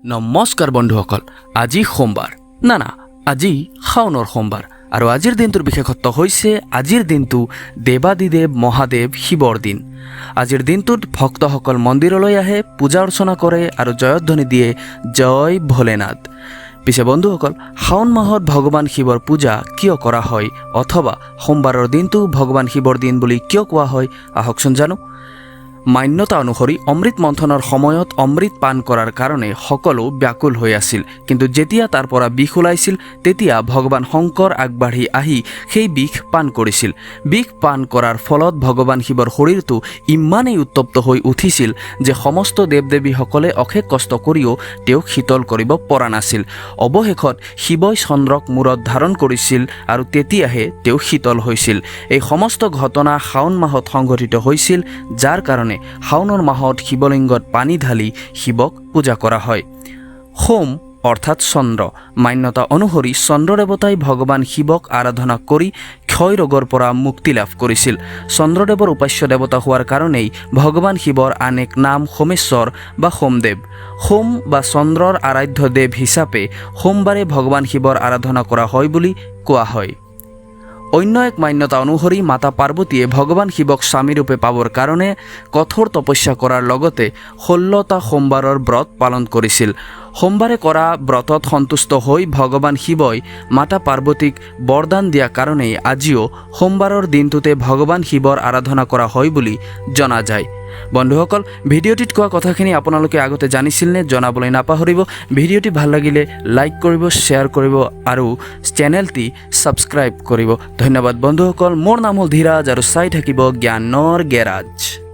নমস্কাৰ বন্ধুসকল, আজি সোমবাৰ না আজি শাওনৰ সোমবাৰ আৰু আজিৰ দিনটোৰ বিশেষত্ব হৈছে আজিৰ দিনটো দেৱাদিদেৱ মহাদেৱ শিৱৰ দিন। আজিৰ দিনটোত ভক্তসকল মন্দিৰলৈ আহে, পূজা অৰ্চনা কৰে আৰু জয়ধ্বনি দিয়ে জয় ভোলেনাথ। পিছে বন্ধুসকল, শাওন মাহত ভগৱান শিৱৰ পূজা কিয় কৰা হয় অথবা সোমবাৰৰ দিনটো ভগৱান শিৱৰ দিন বুলি কিয় কোৱা হয় আহকচোন জানো। মান্যতা অনুসৰি অমৃত মন্থনৰ সময়ত অমৃত পান কৰাৰ কাৰণে সকলো ব্যাকুল হৈ আছিল, কিন্তু যেতিয়া তাৰ পৰা বিষ ওলাইছিল তেতিয়া ভগৱান শংকৰ আগবাঢ়ি আহি সেই বিষ পান কৰিছিল। বিষ পান কৰাৰ ফলত ভগৱান শিৱৰ শৰীৰটো ইমানেই উত্তপ্ত হৈ উঠিছিল যে সমস্ত দেৱ দেৱীসকলে অশেষ কষ্ট কৰিও তেওঁক শীতল কৰিব পৰা নাছিল। অৱশেষত শিৱই চন্দ্ৰক মূৰত ধাৰণ কৰিছিল আৰু তেতিয়াহে তেওঁ শীতল হৈছিল। এই সমস্ত ঘটনা শাওন মাহত সংঘটিত হৈছিল, যাৰ কাৰণে শাওনৰ মাহত শিৱলিংগত পানী ঢালি শিৱক পূজা কৰা হয়। সোম অৰ্থাৎ চন্দ্ৰ। মান্যতা অনুসৰি চন্দ্ৰ দেৱতাই ভগৱান শিৱক আৰাধনা কৰি ক্ষয় ৰোগৰ পৰা মুক্তি লাভ কৰিছিল। চন্দ্ৰদেৱৰ উপাস্য দেৱতা হোৱাৰ কাৰণেই ভগৱান শিৱৰ আন এক নাম সোমেশ্বৰ বা সোমদেৱ। সোম বা চন্দ্ৰৰ আৰাধ্য দেৱ হিচাপে সোমবাৰে ভগৱান শিৱৰ আৰাধনা কৰা হয় বুলি কোৱা হয়। অন্য এক মান্যতা অনুসৰি মাতা পাৰ্বতীয়ে ভগৱান শিৱক স্বামীৰূপে পাবৰ কাৰণে কঠোৰ তপস্যা কৰাৰ লগতে 16টা সোমবাৰৰ ব্ৰত পালন কৰিছিল। সোমবাৰে কৰা ব্ৰতত সন্তুষ্ট হৈ ভগৱান শিৱই মাতা পাৰ্বতীক বৰদান দিয়া কাৰণেই আজিও সোমবাৰৰ দিনটোতে ভগৱান শিৱৰ আৰাধনা কৰা হয় বুলি জনা যায়। বন্ধুসকল, ভিডিঅ'টিত কোৱা কথাখিনি আপোনালোকে আগতে জানিছিল নে? জনাবলৈ নাপাহৰিব। ভিডিঅ'টি ভাল লাগিলে লাইক কৰিব, শ্বেয়াৰ কৰিব আৰু চেনেলটি ছাবস্ক্ৰাইব কৰিব। ধন্যবাদ বন্ধুসকল। মোৰ নাম হ'ল ধীৰাজ আৰু চাই থাকিব জ্ঞানৰ গেৰাজ।